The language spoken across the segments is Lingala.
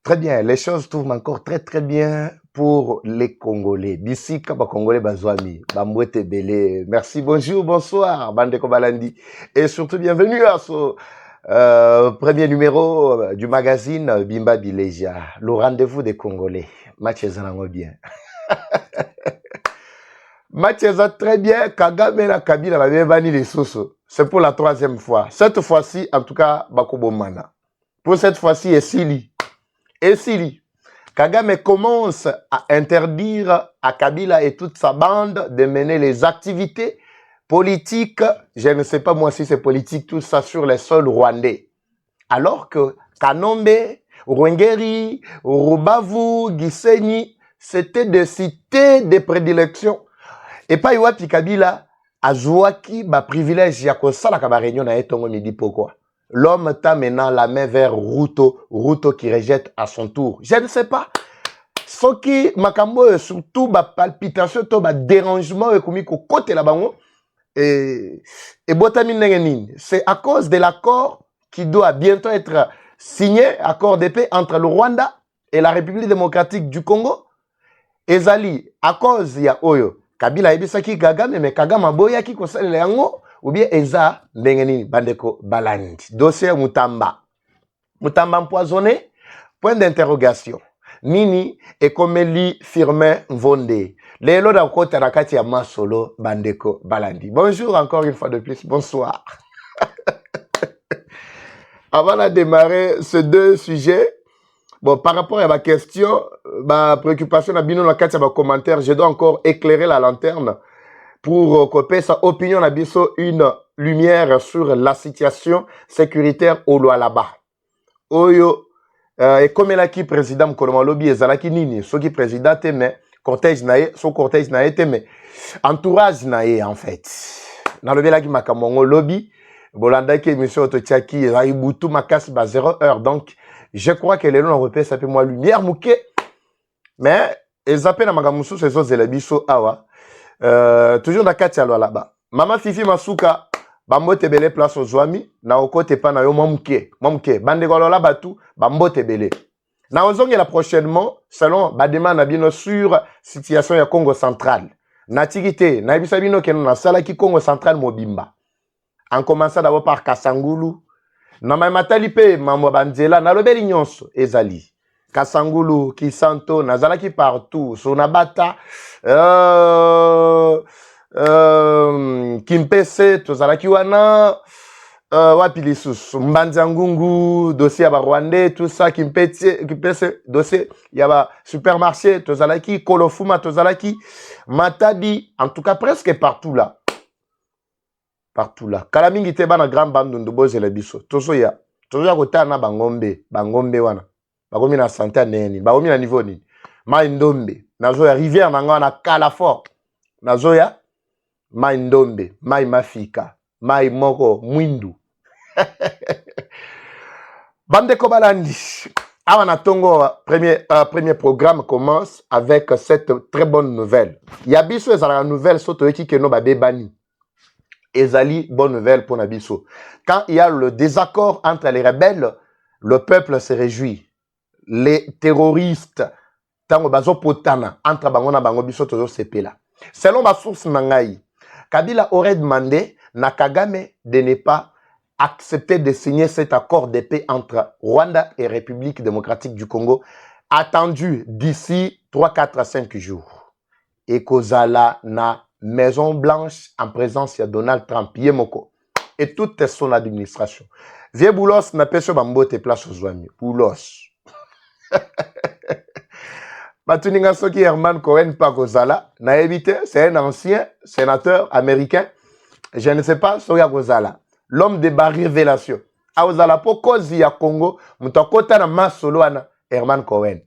Très bien, les choses tournent encore très très bien pour les Congolais. D'ici, quand les Congolais bazwami, Bambouete Belé. Merci, bonjour, bonsoir, Bandeko Balandi. Et surtout, bienvenue à ce premier numéro du magazine Bimba Bileja, le rendez-vous des Congolais. Match bien. Match très bien. Kagame et Kabila avaient banni les sources. C'est pour la troisième fois. Cette fois-ci, en tout cas, Bakobo Mana. Pour cette fois-ci, et Sili. Kagame commence à interdire à Kabila et toute sa bande de mener les activités politiques, je ne sais pas moi si c'est politique, tout ça sur les sols rwandais. Alors que Kanombe, Rwengeri, Rubavu, Gisenyi, c'était des cités de prédilection. Et pas Iwapi Kabila, Azouaki, ba privilège, Yakosala Kabaréunion na etongo midi pourquoi? L'homme t'a maintenant la main vers Ruto qui rejette à son tour. Je ne sais pas. Ce qui makambo surtout ba palpitation, ba dérangement comme côté là bango et botami nengenine. C'est à cause de l'accord qui doit bientôt être signé, accord de paix entre le Rwanda et la République démocratique du Congo. Ezali à cause ya oyo Kabila ebisaki Kagame mais Kagame aboya ki kosalela yango ou bien eza ndenge bandeko balandi dossier Mutamba empoisonné point d'interrogation nini ekomeli Firmin Mvonde lelo da kota na kati ya masolo bandeko balandi. Bonjour encore une fois de plus, bonsoir. Avant de démarrer ces deux sujets, bon, par rapport à ma question, ma préoccupation, ma commentaire, je dois encore éclairer la lanterne pour couper sa opinion, une lumière sur la situation sécuritaire au Lualaba. Oyo, et comme elle a qui président Mkoloma Lobby, et Zalaki Nini, ce qui président mais cortège nae, son cortège nae mais entourage nae en fait. Dans le Bélaki Makamongo Lobby, Bolanda qui est monsieur Ototiaki, Raiboutou Makas, 0 heure, donc je crois que les noms européens s'appellent moi lumière mouké, mais ils appellent à Magamusu ces autres élébiso awa. Toujours dans Katia là-bas. Maman Fifi Masuka, Bambo Tebele place aux Zouami, na okote pa na yo mamouké, bande golola batu, Bambo Tebele. Na ozongi la prochainement, selon Badema Nabino sur situation ya Congo central. Na tigité, na ibisabino keno na sala ki Congo central mobimba. En commençant d'abord par Kasangulu, na matali pe mambo banzela na lobeli nyonso ezali Kasangulu Kisanto nazalaki partout Sonabata Kimpese tozalaki wana wapi lisusu Mbanzangungu dossier ya Rwandais tout ça Kimpese dossier ya ba supermarché tozalaki Kolofuma tozalaki Matadi en tout cas presque partout là. Partout là. Kalamingi te bana grand bande ndoboze le biso. Tozo ya kota na bangombe wana. Bagomi na santé neni, bagomi na niveau ni. Mai ndombe, nazo ya rivière nanga na kala fort. Nazo ya mai ndombe, mai mafika, mai moko mwindu. Bande Kobalandi. Awa na tongo premier programme commence avec cette très bonne nouvelle. Yabiso ezala nouvelle soto eki keno babebani. Ezali, bonne nouvelle pour Nabiso. Quand il y a le désaccord entre les rebelles, le peuple se réjouit. Les terroristes, tango bazo potana, entre bangona bango biso tozo sepela. Selon ma source nangai, Kabila aurait demandé na Kagame de ne pas accepter de signer cet accord de paix entre Rwanda et République démocratique du Congo, attendu d'ici 3, 4 à 5 jours. Et Kozala na Maison Blanche en présence de Donald Trump, Yemoko, et toute son administration. Vieux Boulos n'a pas sur Bambo te place aux Ouami. Boulos. Matuninga Soki Herman Cohen Pagozala, n'a évité, c'est un ancien sénateur américain. Je ne sais pas, Soya Gozala, l'homme des barres révélations. A Ozala, pour cause ya Congo, Mutokota na Masoloana, Herman Cohen.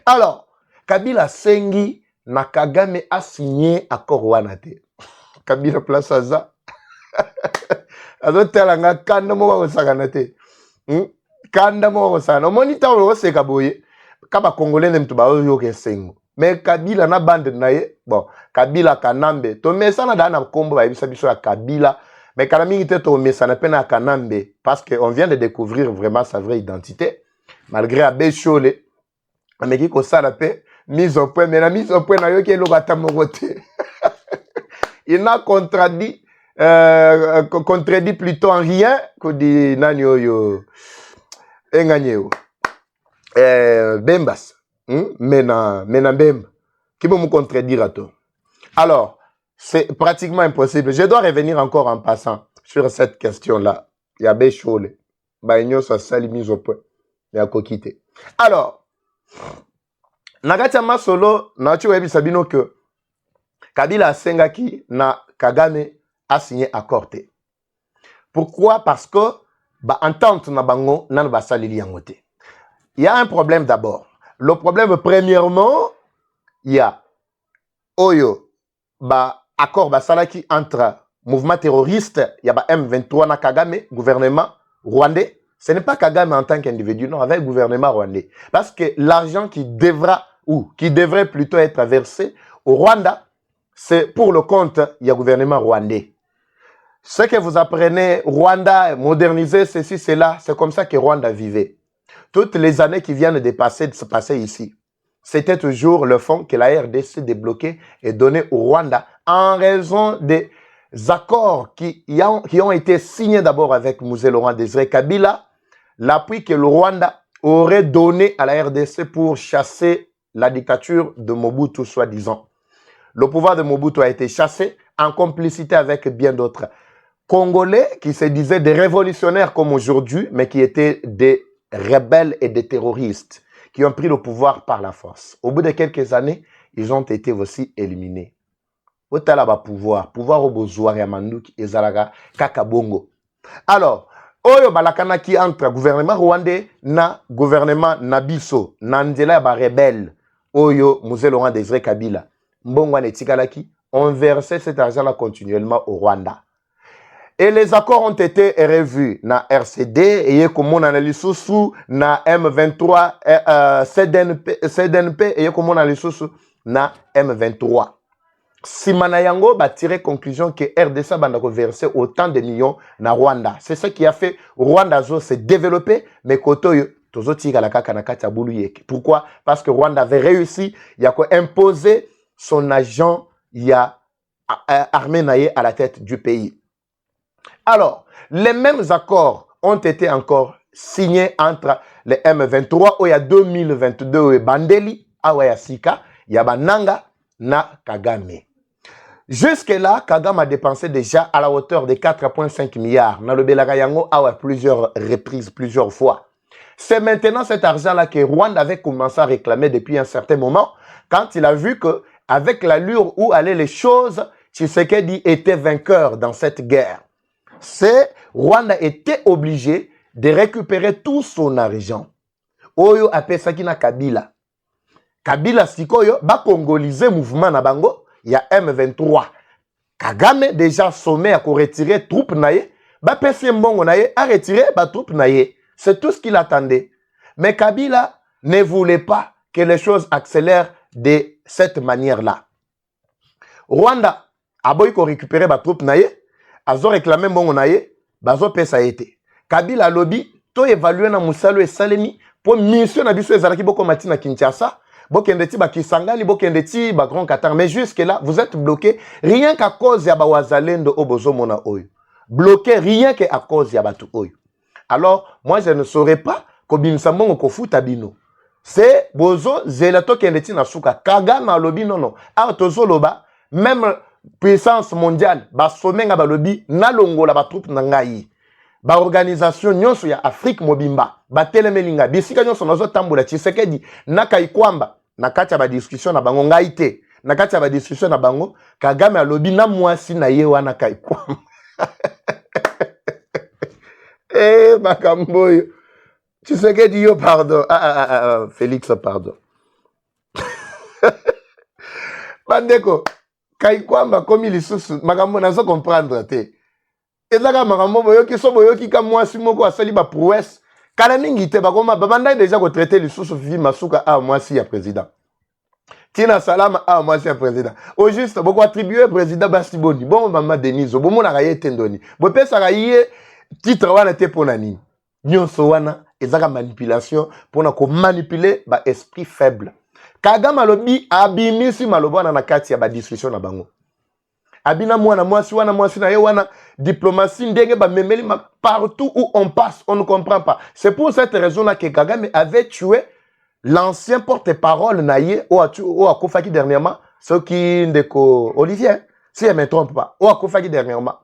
Alors, Kabila Sengi, na Kagame a signé accord wana te. Kabila place aza. Azo telanga kanda mo ko sakana te. Kanda mo ko sakana. Monita o se kaboye. Kaba Congolais nem to ba yo ke sengo. Mais Kabila na bande na ye. Bon, Kabila Kanambe. To mesana da na kombo ba yebisa biso ya Kabila. Mais kana mingi te to mesana pena Kanambe parce que on vient de découvrir vraiment sa vraie identité. Malgré Abé Cholé. ameki kosala pe mise au point, mais la mise au point na yo ki eloko ata moko te. Il n'a contredit plutôt en rien que di nani oyo enganyeo Bembas mena Bemba qui peut me contredire à toi. Alors c'est pratiquement impossible. Je dois revenir encore en passant sur cette question là. Il y a des choses baigno ça sali mise au point mais à quitter. Alors Nagatia Masolo na tu webi sabino que Kabila Sengaki na Kagame a signé accord. Pourquoi? Parce que ba entente na bango nan ba salili yangote. Il y a un problème d'abord. Le problème premièrement, il y a oyo ba accord ba salaki entre mouvement terroriste, il y a ba M23 na Kagame, gouvernement rwandais. Ce n'est pas Kagame en tant qu'individu, non, avec le gouvernement rwandais. Parce que l'argent qui devrait plutôt être versé au Rwanda, c'est pour le compte, il y a le gouvernement rwandais. Ce que vous apprenez, Rwanda, moderniser ceci, cela, c'est comme ça que Rwanda vivait. Toutes les années qui viennent de se passer ici, c'était toujours le fonds que la RDC débloquait et donnait au Rwanda en raison des accords qui ont été signés d'abord avec Mzee Laurent Désiré Kabila, l'appui que le Rwanda aurait donné à la RDC pour chasser la dictature de Mobutu, soi-disant. Le pouvoir de Mobutu a été chassé en complicité avec bien d'autres Congolais qui se disaient des révolutionnaires comme aujourd'hui, mais qui étaient des rebelles et des terroristes qui ont pris le pouvoir par la force. Au bout de quelques années, ils ont été aussi éliminés. Otalaba pouvoir au besoin ya manduki ezalaga kakabongo. Alors, oyo balakana qui entre gouvernement rwandais na gouvernement nabiso na nzela ba rebelle oyo Mzee Laurent Désiré Kabila mbongo netikalaki on versait cet argent là continuellement au Rwanda. Et les accords ont été revus na RCD et comme on a lisusu na M23 CDNP et comme on a lisusu na M23. Simana yango ba tiré conclusion que RDC banda ko verser autant de millions na Rwanda. C'est ce qui a fait Rwanda zo se développer mais koto yo tozo tika la kaka na kati bulu yeke. Pourquoi? Parce que Rwanda avait réussi ya ko imposer son agent ya armée naie à la tête du pays. Alors, les mêmes accords ont été encore signés entre les M23 où il y a 2022 et Bandeli, Awaya Sika, Yabananga, na Kagame. Jusque-là, Kagame a dépensé déjà à la hauteur de 4,5 milliards. Dans le Belagayango, à plusieurs reprises, plusieurs fois. C'est maintenant cet argent-là que Rwanda avait commencé à réclamer depuis un certain moment, quand il a vu que, avec l'allure où allaient les choses, Tshisekedi était vainqueur dans cette guerre. Rwanda était obligé de récupérer tout son argent. Oyo apesaki na Kabila. Kabila sikoyo ba congoliser mouvement na bango, il y a M23. Kagame déjà sommé à retirer troupes naye, ba pesi mbongo naye a retiré ba troupes naye. C'est tout ce qu'il attendait. Mais Kabila ne voulait pas que les choses accélèrent de cette manière-là. Rwanda a boy ko récupérer ba troupes naye, azo réclamer mbongo naye, bazo pesa été. Kabila lobby to évaluer na musalo et salemi pour mission na biso ezalaki boko matina Kinshasa. Bokendeti ba Kisangani, bokendeti ba Grand Qatar. Mais jusque là, vous êtes bloqué rien qu'à cause ya ba wazalendo obozo mona oyo. Bloqué rien qu'à cause ya batu oyo. Alors, moi je ne saurais pas kobinisa mbongo kofuta bino. C'est bozo zelato kendeti na suka. Kagame alobi non. A tozo loba même puissance mondiale ba somenga ba lobi na longola ba troupe na ngai. Ba organisation nyonso ya Afrique mobimba ba telemelinga bisika nyonso nazo tambola Tshisekedi nakaikwamba nakati ba discussion na bango ngai te nakati ba discussion na bango Kagame alobi na mwasi na ye wana kaikwamba makambo yo Tshisekedi yo pardon Félix pardon bandeko kaikwamba komi lisusu makambo nazo comprendre te ezaka makambo boyoki so boyoki ka mwasi moko asali ba prouesse kala mingi te bakoma babanda déjà ko traiter lisusu Vivi Masuka mwasi ya président Tina Salama mwasi ya président au juste boko attribuer président Basiboni bon mama Denise bo mona kaye tendoni bo pesa kaye titre wana te pona nini nyonso wana ezaka manipulation pona ko manipuler ba esprit faible. Kagame alobi abimisi maloba na kati ya ba discussion na bango. Abina mwana mwasi na ye wana diplomatie ndenge ba memeli partout où on passe, on ne comprend pas. C'est pour cette raison-là que Kagame avait tué l'ancien porte-parole naïe ou akofaki dernièrement, ce qui ndeko Olivier, si je ne me trompe pas, ou akofaki dernièrement.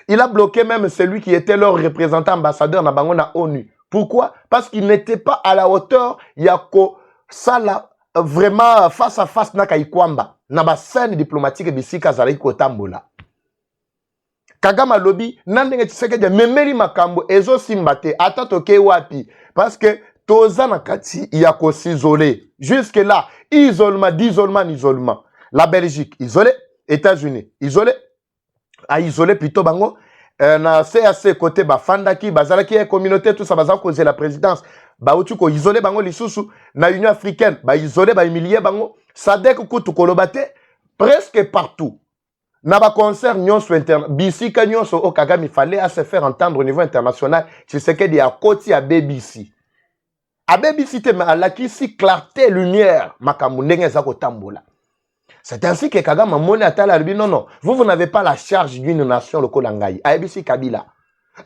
Il a bloqué même celui qui était leur représentant ambassadeur na bango na ONU. Pourquoi? Parce qu'il n'était pas à la hauteur yako sala vraiment face à face na Kaikwamba. Na ba scène diplomatique bisika zalaki kotambola. Kagame lobby nandenge Tshisekedi memeli makambo ezo simbate ata toke wapi parce que toza na kati ya ko s'isoler. Jusque là, isolement. La Belgique isolée, États-Unis isolé, a isolé plutôt bango na CAC côté ba fandaki bazalaki ya communauté tout ça bazal causer la présidence ba utu ko isolé bango lisusu na Union africaine ba isolé ba humilier bango sadek kutu kolobate presque partout. Na ba concert nyonso bisika nyonso o Kagame fallait à se faire entendre au niveau international. Tu sais que a koti à BBC. A BBC te mais à la kisi clarté lumière makambo ndenge za ko tambola. C'est ainsi que Kagame moni atala lui non vous n'avez pas la charge d'une nation lokola ngai. ABC Kabila.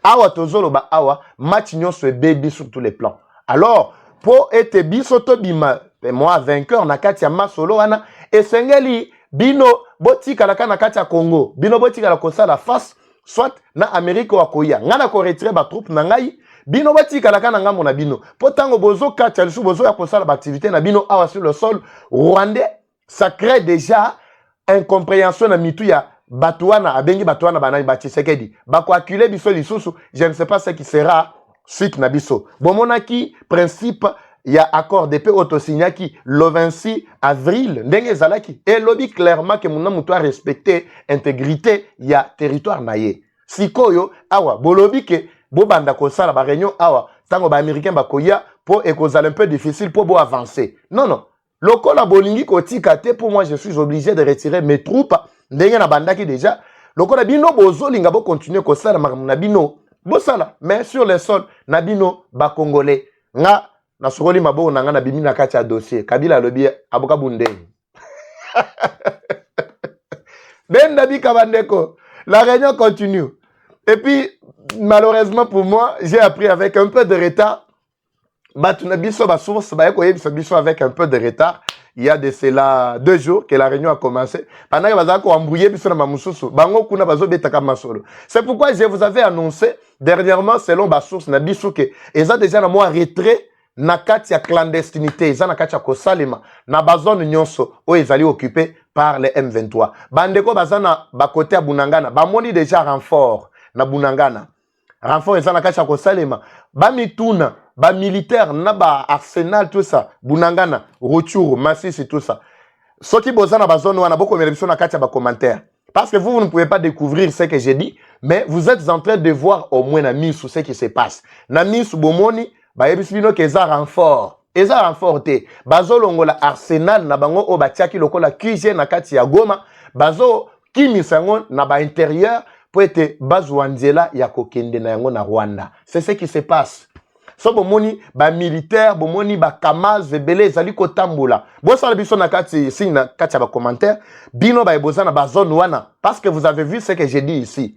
Awa tozolo ba awa match nyonso baby sur tous les plans. Alors pour être bisoto bima moi vainqueur na kati ya masolo wana esengeli bino botika na kati ya Congo bino botika la kosala face soit na Amérique wa koya ngana ko retirer ba troupe na ngai bino botika la kana ngambo na bino potango bozo kati ya bozo ya kosala ba activité na bino awa sur le sol rwandais. Ça crée déjà incompréhension na mitu ya Batouana abengi Batouana banani ba Tshisekedi bako acculer biso lisusu je ne sais pas ce qui sera suite na biso bomonaki principe ya accord de paix autosignaki le 26 avril ndenge zalaki et lobby clairement que muna mutu a respecter intégrité ya territoire naye sikoyo awa bolobi ke bobanda ko sala ba réunion awa tango ba américain bakoya pour ekozala un peu difficile pour bo avancer non lokola bolingi kotika te pour moi je suis obligé de retirer mes troupes ndenge na bandaki déjà lokola bino bozolinga bo continuer ko sala na bino bo sala mais sur les sols na bino ba congolais nga na sokoli mabo na nga na bimi na kati ya dossier Kabila lobi aboka bundeng benda bika bandeko la réunion continue et puis malheureusement pour moi j'ai appris avec un peu de retard avec un peu de retard. Il y a de cela 2 jours que la réunion a commencé. Pendant que c'est pourquoi je vous avais annoncé dernièrement, selon ma source, ils ont déjà un retrait na katia clandestinité. Ils ont katia kosalema na bazone nyonso où ils allaient occupés par les M23. Bandeko bazana bakote à Bunangana. Bamoni déjà renfort na Bunangana. Renfort ils ont katia kosalema. Bamituna. Ba militaire, na ba arsenal, tout ça. Bunangana, Rutshuru, Masisi, tout ça. Ce qui bosa na ba zone wana boko melebison na katia ba commentaire. Parce que vous ne pouvez pas découvrir ce que j'ai dit, mais vous êtes en train de voir au moins na misu ce qui se passe. Na misu bomoni, ba yebisbino ke za renfort. Eza renfort te. Bazo longola arsenal na bango o batiaki lokola QG na katia Goma. Bazo kimisango na ba intérieur pour être bazwanzela ya kokende na yango na Rwanda. C'est ce qui se passe. So bomoni ba militaire bomoni ba kamaz ebele zali ko tambola bosa biso na kati si na kati ba commentaire bino ba eboza na ba zone wana parce que vous avez vu ce que j'ai dit ici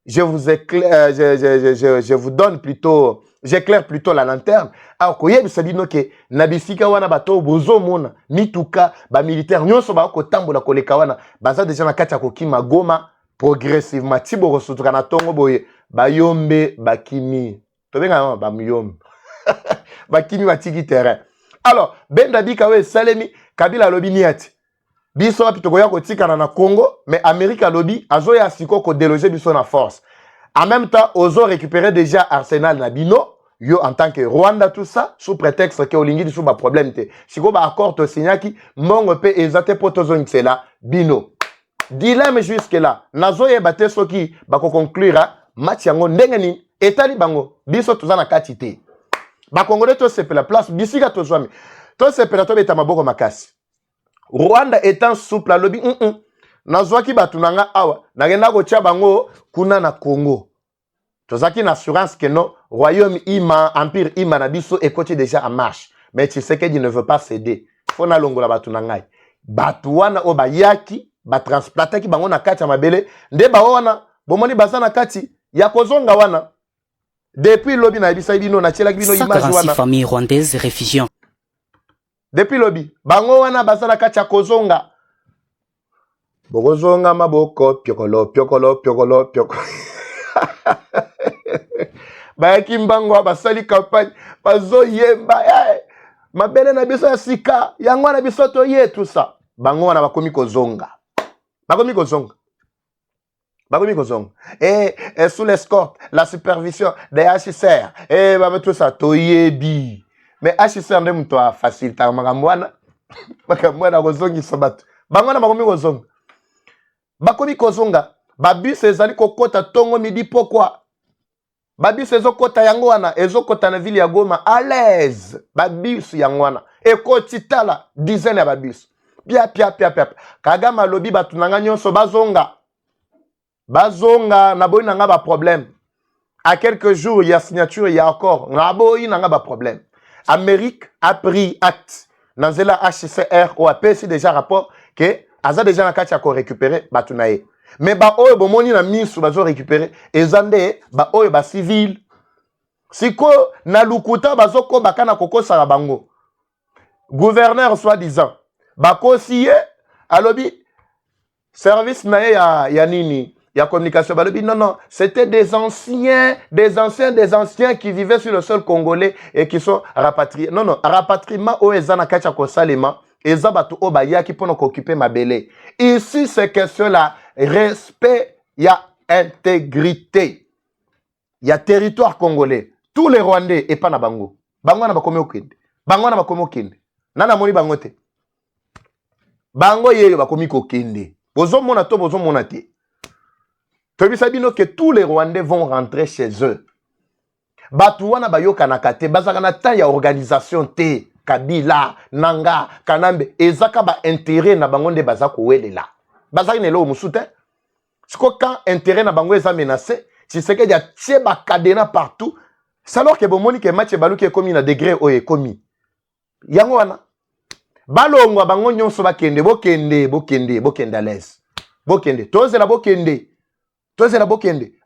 je vous éclaire je vous donne plutôt j'éclaire plutôt la lanterne alors koye bisabino ke na bisika wana bato bozo mona mituka ba militaire nyonso ba ko tambola koleka wana baza déjà na kati ya kokima Goma progressivement tibo rosutuka na tongo boye bayombe bakimi tobenga ba muyom bakimi batiki terrain alors benda bika salemi Kabila lobi niati biso apito koya kotikana na Congo mais Amérique lobi azoya siko ko déloger biso na force en même temps ozo récupérer déjà arsenal na bino yo en tant que Rwanda tout ça sous prétexte que olingi sous ba problème te siko ba accord to signaki mongo pe ezate potozon xela bino dilemme jusque là nazoye bate soki bako conclure match yango ndenge ni etali bango biso tozana kati te ba congolais to sepela place bisika to zwami to sepela to beta maboko makasi Rwanda étant souple lobby nazwaki batunanga awa nagenda ko tia bango kuna na Congo tozaki na assurance que non royaume Ima, empire Ima Nabiso et côté déjà en marche. Mais tu sais qu'il ne veut pas céder. Faut na longo la batu nangai. Batu wana o bayaki, ba transplanter ki bango na kati ya mabele, nde ba wana, bomoni baza na kati ya kozonga wana. Depuis lobby na ebisa bino na tiela bino image wana. 146 familles rwandaises réfugiées. Depuis lobby, bango wana baza na kati ya kozonga. Bokozonga maboko, piokolo, piokolo, piokolo, piokolo. Bayaki mbango basali campagne, bazo yemba, mabele na biso ya sika, yango na biso to ye tout ça. Bango wana bakomi kozonga. Bakomi kozonga. Bakomi kozonga. Et sous l'escorte, la supervision des HCR, bah tout ça to yebi. Mais HCR ndem to facilita makamwana. Makamwana kozongi sabatu. Bango na bakomi kozonga. Bakomi kozonga. Babus ezali kokota tongo midi pourquoi? Babus ezokota yango wana, ezokota na ville ya Goma à l'aise. Babus yango wana. Ekoti tala dizaine ya babus. Pia. Kagama lobi batunanga nyonso bazonga. Bazonga naboyi nanga ba problème. À quelques jours, il y a signature, il y a encore. Naboyi nanga ba problème. Amérique a pris acte. Nanzela HCR ou a payé déjà rapport que aza déjà na kati ya ko récupérer batunaye. Mais ba oyo bomoni na misu bazo récupérer ezande ba oyo ba civil. Siko na lukuta bazo ko bakana kokosa la bango. Gouverneur soi-disant bakosiye alobi service na ya nini ya communication balobi non c'était des anciens qui vivaient sur le sol congolais et qui sont rapatriés. Non rapatriement o ezana kacha ko salema ezabatu o bayaki pour occuper mabele. Ici c'est question là respect, il y a intégrité. Il y a territoire congolais. Tous les Rwandais et pas na bango. Bango na bakomi okende. Bango na bakomi okende. Nana moni bango te. Bango yeyo bakomi kokende. Bozo mona to bozo mona te. Tobisa bino que tous les Rwandais vont rentrer chez eux. Batu wana bayoka na kate bazaka na ta ya organisation te. Kabila, Nanga, Kanambe, ezaka ba intérêt na bango nde bazako welela. Bazaki nelo musute. Siko quand intérêt na bango eza menacé, tu sais que y a tie ba cadena partout. C'est alors que bomoni ke match balu ke komi na degré o e komi. Yango wana. Balongwa bango nyonso bakende bokende à l'aise. Bokende. Tozela bokende.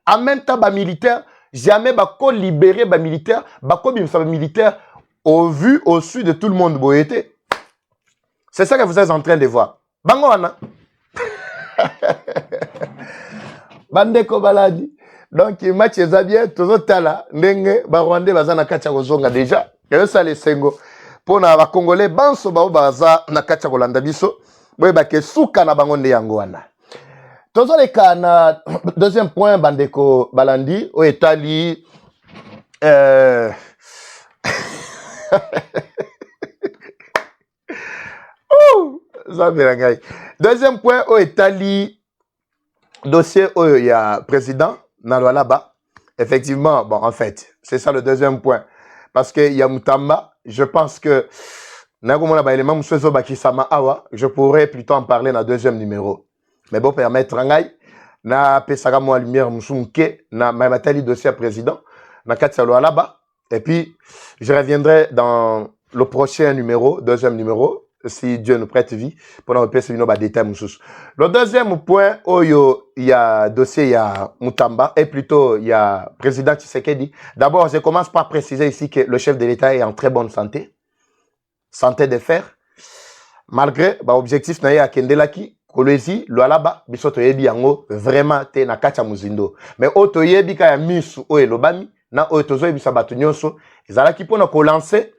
En même temps ba militaire, jamais ba ko libérer ba militaire, ba ko bimsa ba militaire au vu au su de tout le monde boyete. C'est ça que vous êtes en train de voir. Bango wana. Bandeko baladi. Donc match ezabien tozotala ndenge ba Rwandais baza na kati ya kozonga déjà. Et ça les sengo pour na ba Congolais banso ba baza na kati ya kolanda biso. Boye ba ke suka na bango nde yango wana. Tozoleka na deuxième point bandeko balandi o etali deuxième point au Italie dossier où il y a président là-bas. Effectivement, bon en fait, c'est ça le deuxième point parce que il y a Mutamba, je pense que je pourrais plutôt en parler dans le deuxième numéro. Mais bon permettre na pesaka mo lumière musumke na matali dossier président na katsalo là-bas et puis je reviendrai dans le prochain numéro, deuxième numéro, si Dieu nous prête vie, pour nous repasser nos détails. Le deuxième point, il y a dossier, il y a Mutamba, et plutôt il y a président Tshisekedi. D'abord, je commence par préciser ici que le chef de l'État est en très bonne santé. Santé de fer. Malgré l'objectif à Kendelaki, Kolezi, Lualaba, Bisoto Yebi Yango, vraiment, te na kacha muzindo. Mais Oto Yebi Kaya Misu, Oe Lobami, na Otozo Yebi Sabatunyoso, ils allaient qui pour nous lancer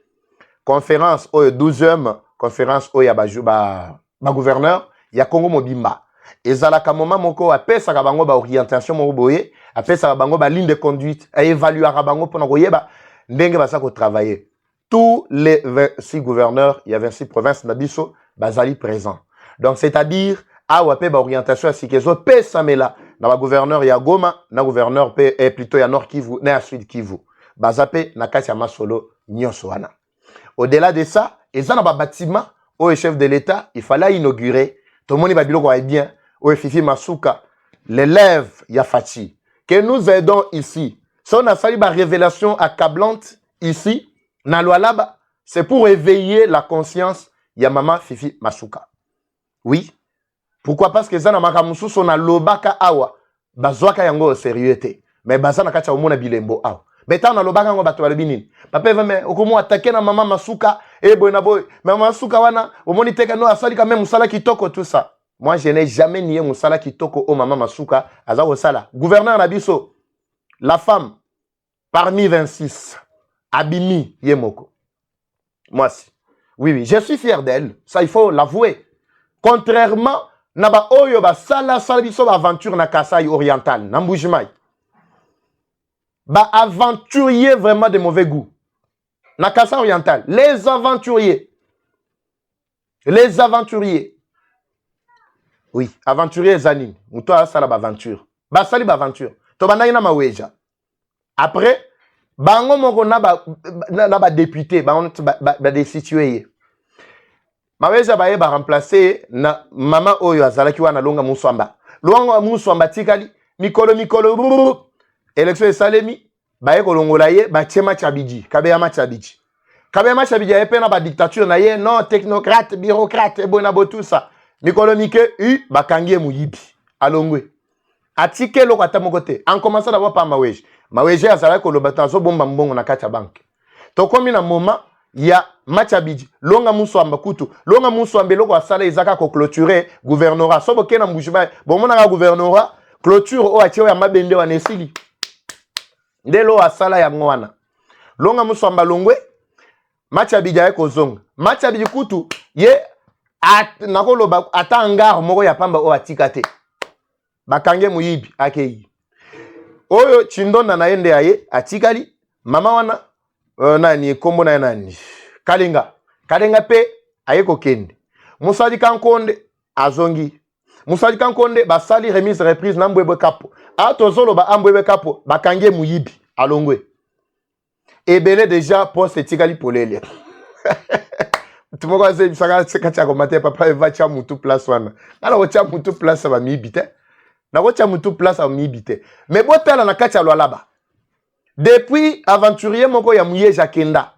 conférence au 12e conférence au Yabajuba gouverneur ya Congo Mobimba ezalaka moment moko apesa ka bango ba orientation mo boye apesa bango ba ligne de conduite a évaluer ka bango pour koyeba ndenge basa ko travailler. Tous les 26 gouverneurs, il y a 26 provinces nabiso bazali présents. Donc c'est-à-dire a wape ba orientation asikezo pesa mela na ba gouverneur ya Goma na gouverneur pe et plutôt ya Nord Kivu na Sud Kivu bazape na kati ya masolo nyonso wana. Au-delà de ça, ils ont un bâtiment au chef de l'État, il fallait inaugurer. Tout le monde va bien. Au Fifi Masuka, l'élève Yafati, que nous aidons ici. Si on a sali ma révélation accablante ici, na Lualaba, c'est pour éveiller la conscience ya maman Fifi Masuka. Oui. Pourquoi? Parce que Zana Makamusu son a lobaka awa. Bazwaka yango sérieux te. Mais bazana kacha omona bilembo awa. Mais tant na lobaka yango bato balibini. Papa va me okomo attaquer na maman Masuka et boy na boy. Maman Masuka wana omoni teka no asali quand même musala kitoko tout ça. Moi je n'ai jamais nié musala kitoko au maman Masuka azako sala. Gouverneur Nabiso, la femme parmi 26 Abimi Yemoko. Moi si. Oui oui, je suis fier d'elle, ça il faut l'avouer. Contrairement naba oyo ba sala biso ba aventure na Kasai oriental, na Mbujimai. Ba aventurier vraiment de mauvais goût. Na Kasai oriental, les aventuriers. Les aventuriers. Oui, aventuriers zanim. Muto sala ba aventure. Ba sali ba aventure. To bana ina maweja. Après bango moko na ba député, ba destitué. Maweja baye ba remplacer na mama oyo azalaki wana longa muswamba. Longa muswamba tikali mikolo élection salemi baye kolongola ye ba chema chabiji, kabeyama chabiji. Kabeyama chabiji aye pe na ba dictature na ye non technocrate, bureaucrate bona bo tout ça. Mikolo mike ba kangie muyibi alongwe. Atike loko atamoko te. En commençant d'abord par Maweja. Maweja azalaki kolobata zo bomba mbongo na kacha banque. To komi na moment ya Machabiji, longa muswamba kutu, longa muswamba loko asala ezaka ko clôturer gouvernorat. Sobo kena Mbujimai, bon mona gouvernorat, clôture o atio ya mabende wa nesili. Ndelo asala ya ngwana. Longa muswamba longwe, Machabiji ya kozonga. Machabiji kutu, ye nakolo ata hangar moko ya pamba o atikate. Bakange muyibi akei. Oyo chindonda na ende aye atikali, mama wana nani kombo na nani Kalenga pe ayeko kende Musadi Kankonde azongi Musadi Kankonde basali remise reprise na Mbwebwe Kapo atozolo ba Mbwebwe Kapo bakangie muyibi alongwe ebele déjà poste tikali polele tumoko ze bisaka sekata komate papa eva cha mutu place wana ala ko cha mutu place ba mibite na ko cha mutu place ba mibite mais botala na kacha lwalaba. Depuis aventurier moko ya Muyeja Kenda,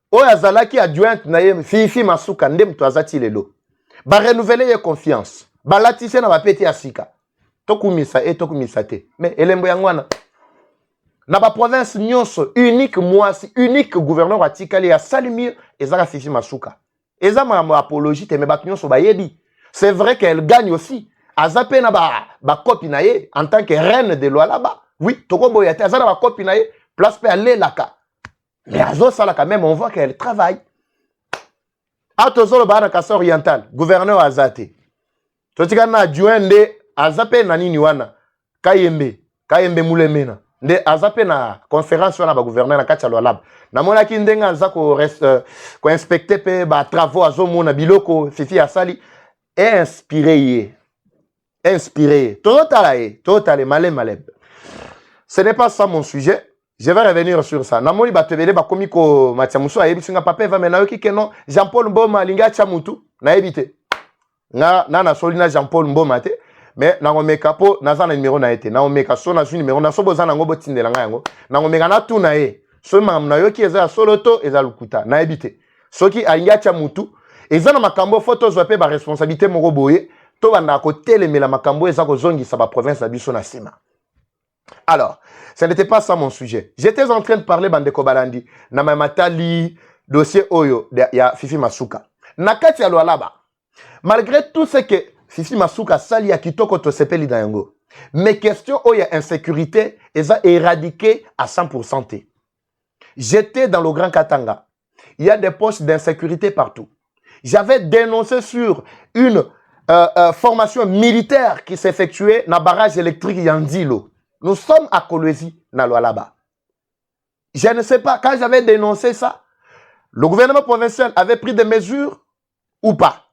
o azalaki adjointe na ye Fifi Masuka ndem to azati lelo. Ba renouveler ye confiance. Ba latise na ba peti asika. Tokumisa et tokumisa te. Mais elembo yangwana. Na ba province nyonso unique mwasi, unique gouverneur atikali ya Salimir ezaka Fifi Masuka. Eza ma apologie te me bat nyonso ba yebi. C'est vrai qu'elle gagne aussi. Azape na ba copie na ye en tant que reine de Lualaba. Oui, Tokombo yate azana ba copie na ye. Place pe aller laka. Mais Azo Sala quand même, on voit qu'elle travaille. Atozolo bana Kasa oriental, gouverneur Azate. Totika na adjoint de Azape na nini wana. Kayembe Moulemena. De Azape na conférence wana ba gouverneur na kacha Lualaba. Na mona ki ndenga za ko inspecter pe ba travaux azo mona biloko Fifi asali inspiré. Totale malem. Ce n'est pas ça mon sujet. Je vais revenir sur ça. Namoni batebele ba komiko Matiamuso a ebisinga papa va mena yoki keno Jean-Paul Mboma linga chamutu na ebite. Na solina Jean-Paul Mboma te mais na ngomeka po na za na numéro na ete. Na ngomeka so na su numéro na so boza na ngo botindela nga yango. Na ngomeka na tu na e. So mam na yoki eza soloto eza lukuta na ebite. Soki alinga chamutu eza na makambo photos wa pe ba responsabilité moko boye to banda ko telemela makambo eza ko zongisa ba province na biso na sima. Alors, ce n'était pas ça mon sujet. J'étais en train de parler Bandeko Balandi, Namamatali, dossier Oyo, ya Fifi Masuka. Nakati ya Lualaba. Malgré tout ce que Fifi Masuka sali ya kitoko to sepeli na yango. Mes questions Oya insécurité, elles ont éradiqué à 100%. J'étais dans le Grand Katanga. Il y a des postes d'insécurité partout. J'avais dénoncé sur une formation militaire qui s'effectuait dans le barrage électrique Yandilo. Nous sommes à Kolwezi, na Lualaba. Je ne sais pas, quand j'avais dénoncé ça, le gouvernement provincial avait pris des mesures ou pas.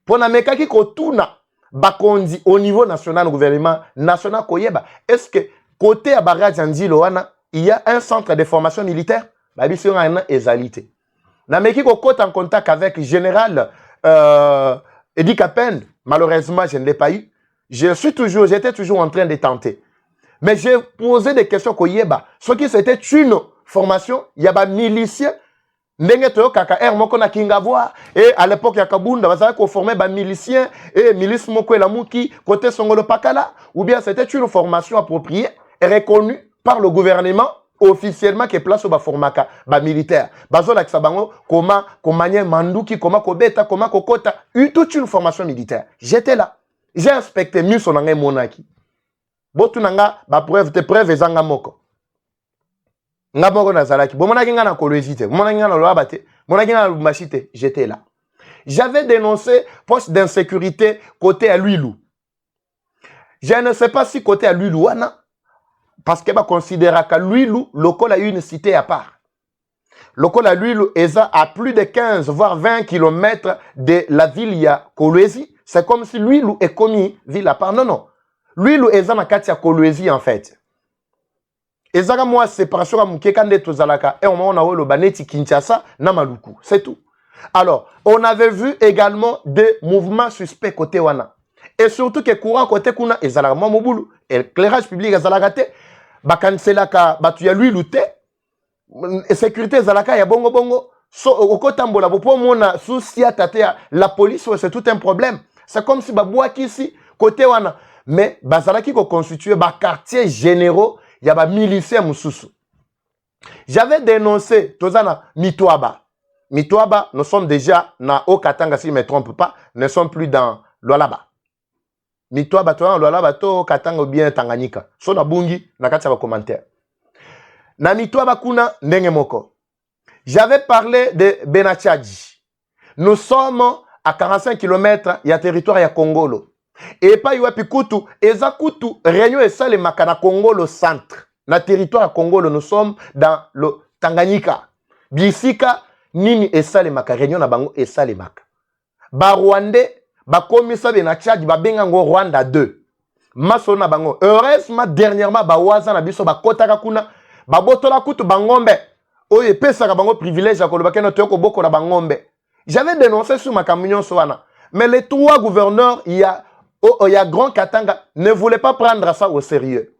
Pour n'ameka ki kotuna bakondi au niveau national, le gouvernement national koyeba, est-ce que côté à barrage Andilo wana, il y a un centre de formation militaire? Ba biso ngana ezalité. N'ameki ko kote en contact avec le général Edi Kapend, malheureusement je ne l'ai pas eu. J'étais toujours en train de tenter. Mais j'ai posé des questions koyeba. Ce qui c'était une formation, il y a des miliciens. Ndenge toyo kaka R moko na Kingavoa et à l'époque ya Kabunda bazala ko former ba miliciens et milice moko la muki côté Songolo Pakala ou bien c'était une formation appropriée et reconnue par le gouvernement officiellement qui est place au ba formaka ba militaire bazola kisabango comment komanye manduki comment kobeta comment kokota toute une formation militaire. J'étais là. J'ai inspecté mieux son ngai monaki. Botu nanga ba preuve ezanga moko. J'étais là. J'avais dénoncé poste d'insécurité côté à Luilou. Je ne sais pas si côté à Luilou, parce que je considère que Luilou, l'école a une cité à part. L'école à Luilou est à plus de 15 voire 20 km de la ville ya Kolwezi. C'est comme si Luilou est commis ville à part. Non, non. Luilou est à Katia Kolwezi en fait. Ezaka moi séparation amuke kande tozalaka et on a le baneti Kinshasa na Maluku, c'est tout. Alors, on avait vu également des mouvements suspects côté wana. Et surtout que courant côté kuna ezalaka moi mobulu, éclairage public ezalaka te, ba kanselaka batu ya lui luté, sécurité ezalaka ya bongo bongo, so okotambola bo po mona souci tate la police c'est tout un problème. C'est comme si babouaki ici côté wana, mais bazalaki ko constituer ba quartier généraux. Il y a des miliciens moussous. J'avais dénoncé Tozana Mitouaba. Mitouaba, nous sommes déjà dans Okatanga, si je ne me trompe pas, nous ne sommes plus dans Lualaba. Mitouaba, Tozana Lualaba, to Katanga ou bien Tanganyika. So na bungi, na katia commentaire. Na Mitouaba kuna ndenge moko. J'avais parlé de Benachadji. Nous sommes à 45 km, il y a territoire, il y a Congolo. Et pas yuapi kutu, eza kutu, réunion et ça les makana Congo le centre. Na territoire Congo, nous sommes dans le Tanganyika. Bisika, nini et ça les maka, réunion na bango et ça les maka. Ba Rwandais, ba komisa be na Tchad, ba bengango Rwanda 2. Maso na bango. Heureusement, dernièrement, ba waza na biso, ba kotaka kuna, ba botola kutu bangombe. Oye, pesa ka bango privilège à kolobake no toko boko na bangombe. J'avais dénoncé sur ma camion soana. Mais les trois gouverneurs, il y a Grand Katanga, ne voulait pas prendre ça au sérieux.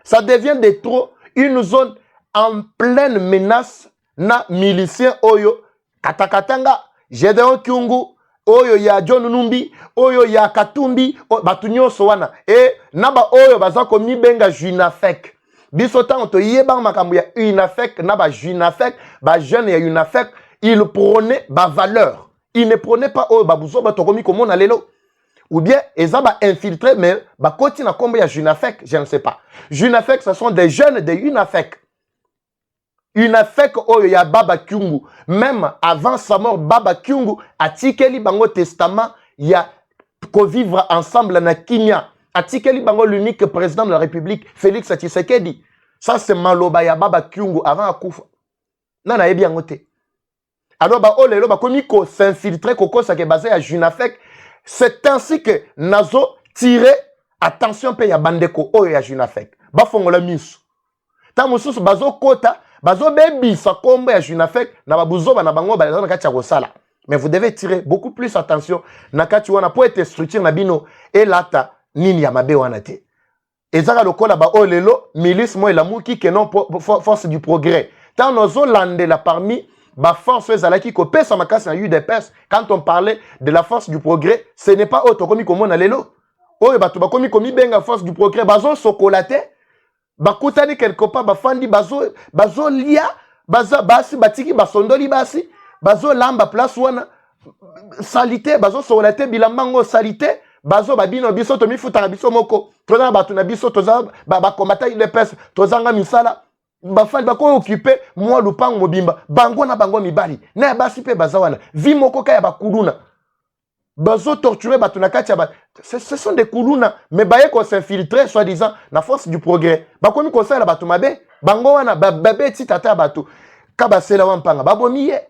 Ça devient de trop une zone en pleine menace na miliciens Oyo, Katakatanga, Gédéon Kyungu, Oyo ya John Numbi, Oyo ya Katumbi, Batunyo Sowana. Et naba Oyo bazako mi benga Junafek. Bisotan on te yeba makambu ya Unafek, naba Junafek, ba jeune ya Unafek, il prenait ba valeur. Il ne prenait pas Oyo babuzo batokomi comme na lelo. Ou bien, ils ont infiltré, mais ils continuent à combien Junafek, je ne sais pas. Junafek, ce sont des jeunes de Unafek. Unafek, oh, il y a Baba Kyungu. Même avant sa mort, Baba Kyungu a tikeli bango testament, il y a qu'au vivre ensemble na Kenya. A tikeli bango l'unique président de la République, Félix Tshisekedi. Ça, c'est Maloba ya Baba Kyungu avant Akufa. Non, na ebi angote. Alors, oh, lelo, komi ko s'infiltrer, koko sa ke basé à Junafek. C'est ainsi que Nazo tiré attention pe ya bandeko oyo ya Junafek. Ba fongola misu. Ta mususu bazo kota, bazo bebi sa kombo ya Junafek na babuzo na bango ba na kati ya kosala. Mais vous devez tirer beaucoup plus attention na kati wana pour être structure na bino et lata nini ya mabe wana te. Ezaka lokola ba olelo milice mo elamuki que non force du progrès. Tant nozo landela parmi ba force ezalaki ko pesa makasi na UDPS quand on parlait de la force du progrès, ce n'est pas autre komi komo na lelo. Oyo bato bakomi komi benga force du progrès bazo sokolate bakutani quelque part bafandi bazo lia baza basi batiki basondoli basi bazo lamba place wana salité bazo sokolate bilambango salité bazo babino biso to mifuta biso moko toza bato na biso toza ba combattre UDPS tozanga misala bafali bako occupé moi lupango mobimba bango na bango mibali na basi pe bazawana vi moko ka ya bakuluna bazo torturer bato na kati ya ce sont des kuluna mais baye ko s'infiltrer soi-disant na force du progrès bakomi ko sala bato mabe bango wana babe ti tata bato ka basela wampanga babomiye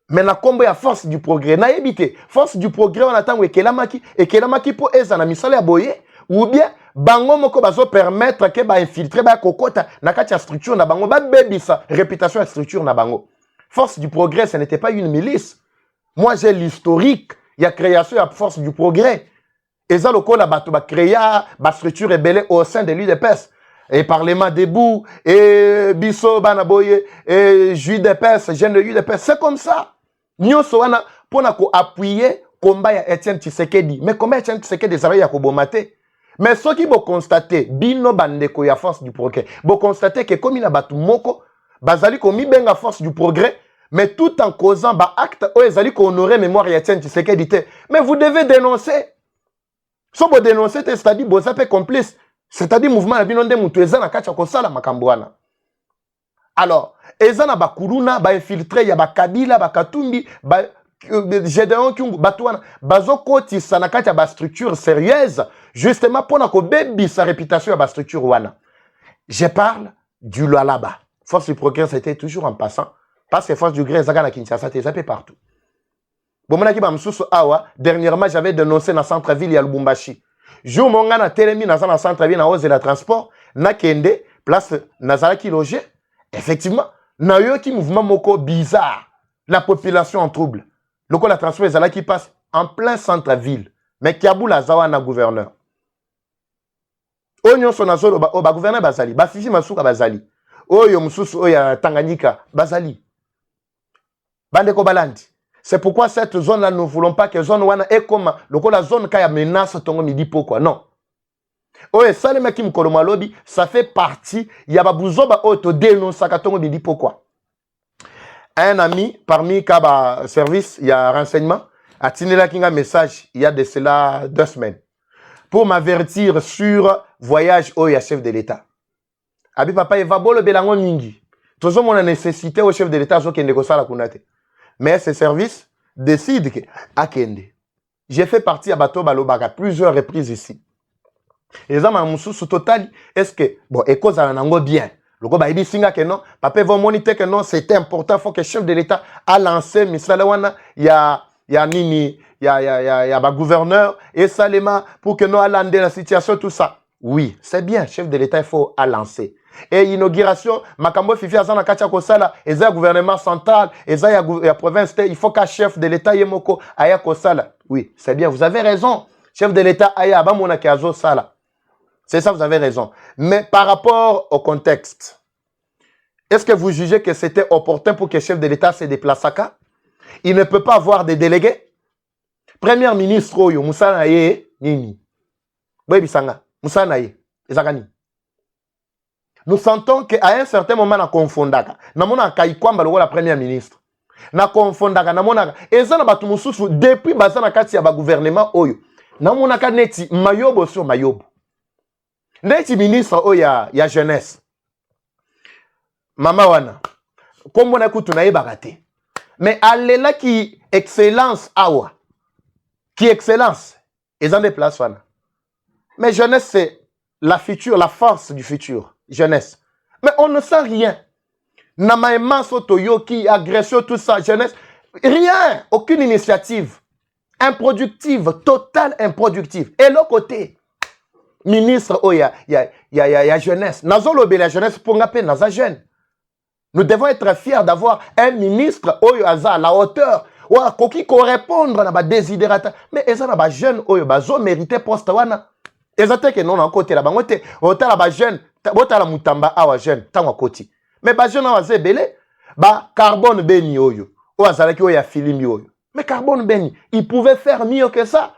mais na kombo ya force du progrès na yebite force du progrès on attend ekelamaki po eza na misala ya boye ou bien bango moko bazo permettre que ba infiltrer ba kokota na kati ya structure na bango ba bebisa réputation ya structure na bango. Force du progrès, ce n'était pas une milice. Moi j'ai l'historique, il y a création de force du progrès. Et ça, le coup, la bateau va créer une structure rebelle au sein de l'UDPS. Et Parlement debout, et Bisso, Banaboye, et JUDPS, jeune de l'UDPS. C'est comme ça. Nous sommes pour appuyer le combat de Etienne Tshisekedi. Mais comment Etienne Tshisekedi ça va y bomate? Mais ce qui vous constater, Bino Bandeko, il y a force du progrès. Vous constatez que comme il a battu Moko, Bazali komi benga force du progrès, mais tout en causant ba acte, Ezali ko honorer mémoire de Etienne Tshisekedi. Mais vous devez dénoncer. Si vous dénoncez, c'est-à-dire que vous êtes complice. C'est-à-dire que le mouvement de Moutou Ezana Kacha Kosala Makambouana. Alors, Ezana Bakuruna, infiltré, il y a Kabila, Katumbi, Gédéon Kyungu, Batouana, Bazokoti, Sanakacha, structure sérieuse, justement pour que sa réputation à structure Wana. Je parle du Lualaba. Force du progrès, c'était toujours en passant. Parce que force du gré, Zagana Kinshasa, c'est zappé partout. Dernièrement, j'avais dénoncé dans le centre-ville, il y a Lubumbashi. Jour mon gars na télémi dans le centre-ville, na hausse de la transport, na kende, place Nazaraki logé. Effectivement, na yo qui mouvement moko bizarre. La population en trouble. Le coup la transport est là qui passe en plein centre-ville. Mais Kiabou la zawa na gouverneur. Onyo son azolo ba gouverneur bazali, ba fifi masuka bazali. Oyo mususu oya Tanganyika bazali. Bande ko balandi. C'est pourquoi cette zone-là, nous ne voulons pas que la zone est comme la zone qui a menace tongo midi pourquoi non. Oh, et ça, les mecs qui me collent ça fait partie, il y a pas besoin de dénoncer tongo midi pourquoi. Un ami parmi Kaba service, il y a renseignement, a tenu là un message il y a de cela 2 semaines pour m'avertir sur voyage au chef de l'État. Abi papa, il va bon le belango mingi. Toujours mon nécessité au chef de l'État, je ne sais pas kunate. Mais ce service décide que Akende. J'ai fait partie à Bateau Balobaka plusieurs reprises ici. Et ça m'a sous total. Est-ce que bon, et cause en ango bien. Le go baïbi singa que non, papa va moniter que non, c'était important, faut que le chef de l'État a lancé Misalawana, il y a Nini, il y a ba gouverneur et Salema pour que nous allons la situation tout ça. Oui, c'est bien, chef de l'État il faut à lancer. Et inauguration, Makambo Fifi Azana Kacha Kosala, et ça gouvernement central, et ça la province, il faut qu'un chef de l'État Yemoko aya Kosala. Oui, c'est bien, vous avez raison. Chef de l'État aya Abamona Kazo Sala. C'est ça, vous avez raison. Mais par rapport au contexte, est-ce que vous jugez que c'était opportun pour que le chef de l'État se déplace à Ka? Il ne peut pas avoir des délégués. Premier ministre Oyo, Moussa Naye, Nini. Boy Sanga, Moussa Naye, Ezakani. Nous sentons qu'à un certain moment, na confondaka. Na mona Kaikwamba la première ministre. Na confondaka, na mona. Et ça, na batu mususu, depuis bazana kati ya ba gouvernement oyo. Na mona ka neti mayobo sur mayobo. Neti ministre oya ya jeunesse. Mama wana. Kombo na kutu na ebagate. Mais alela qui excellence awa. Qui excellence. Et en déplace wana. Mais jeunesse, c'est la future, la force du futur. Jeunesse. Mais on ne sait rien. Namaïman Sotoyoki, agression, tout ça, jeunesse. Rien. Aucune initiative. Improductive, totale improductive. Et l'autre côté, ministre, oh, y a jeunesse. Nazolobe la jeunesse pour ngape naza jeune. Nous devons être fiers d'avoir un ministre, oh, à la hauteur. Qui correspondre à la désidérata. Mais ils sont jeune, oh, bazo mérité poste wana. Ils ont que non, en côté là-bas, on jeune. Botala mutamba awa jeune tangwa koti mais ba jeune awa zebele ba carbone beni oyo o azalaki oya filimi oyo mais carbone beni il pouvait faire mieux que ça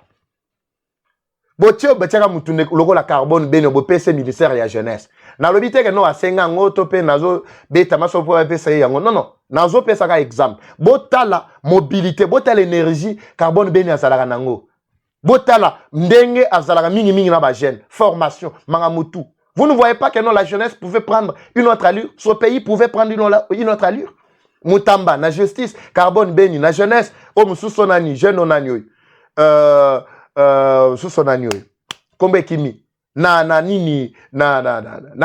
botio betiaka mutune loko la carbone beni bo PC ministère ya jeunesse na lobite que no asenga ngoto pe nazo beta maso po PC yango non nazo pesa ka exemple botala mobilité botala énergie carbone beni azalaka nango botala ndenge azalaka mingi na ba jeune formation mangamutu. Vous ne voyez pas que non, la jeunesse pouvait prendre une autre allure. Ce pays pouvait prendre une autre allure. Mutamba, la justice, carbone beni, la jeunesse, sous-sonani, jeune onani, sous-sonani, kombe kimi, na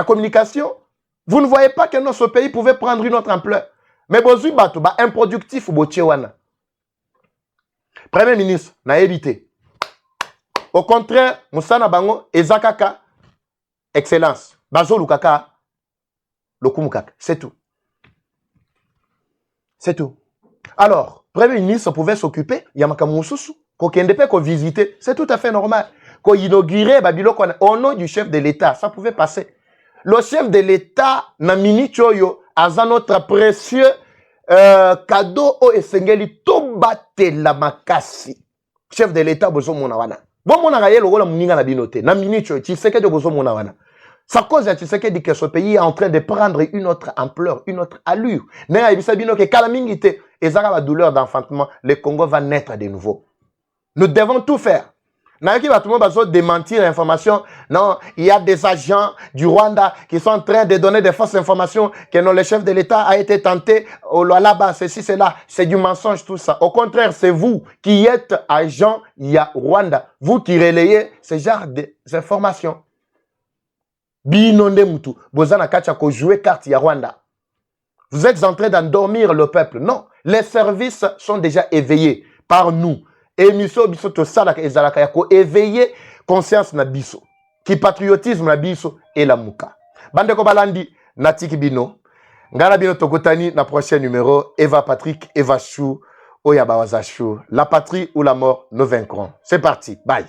communication. Vous ne voyez pas que non, ce pays pouvait prendre une autre ampleur. Mais bozu bato, improductif ou bochewana. Premier ministre, n'a évité. Au contraire, Moussa Nabango, Ezakaka, excellence. Bazo Lukaka, Lokumukaka. C'est tout. C'est tout. Alors, Premier ministre pouvait s'occuper, Yamaka Moussousou, qu'on visiter. C'est tout à fait normal. qu'on inaugurait Babiloko au nom du chef de l'État. Ça pouvait passer. Le chef de l'État, Namini Choyo, a notre précieux cadeau au Esengeli, Tobate la Makasi. Chef de l'État, Bozo Monawana. Bon, mon araye, le rôle Mouninga na binote. Namini Choyo, tu sais que de Bozo Monawana. Ça cause, tu sais que ce pays est en train de prendre une autre ampleur, une autre allure. N'a pas bino que Kalamingite, et ça la douleur d'enfantement, le Congo va naître de nouveau. Nous devons tout faire. N'a pas tout le monde va démentir l'information. Non, il y a des agents du Rwanda qui sont en train de donner des fausses informations que non, le chef de l'État a été tenté là-bas, ceci, cela. C'est du mensonge tout ça. Au contraire, c'est vous qui êtes agent, il y a Rwanda. Vous qui relayez ce genre d'informations. Binonde mutu, bozana kacha ko jouer carte ya Rwanda. Vous êtes en train d'endormir le peuple. Non, les services sont déjà éveillés par nous. Et miso biso to salaka ezalaka yako éveiller conscience na biso. Ki patriotisme na biso et la muka. Bande ko balandi natiki bino. Ngala bino tokotani na prochain numéro Eva Patrick, Eva Chou, Oya Bawaza Chou. La patrie ou la mort, nous vaincrons. C'est parti. Bye.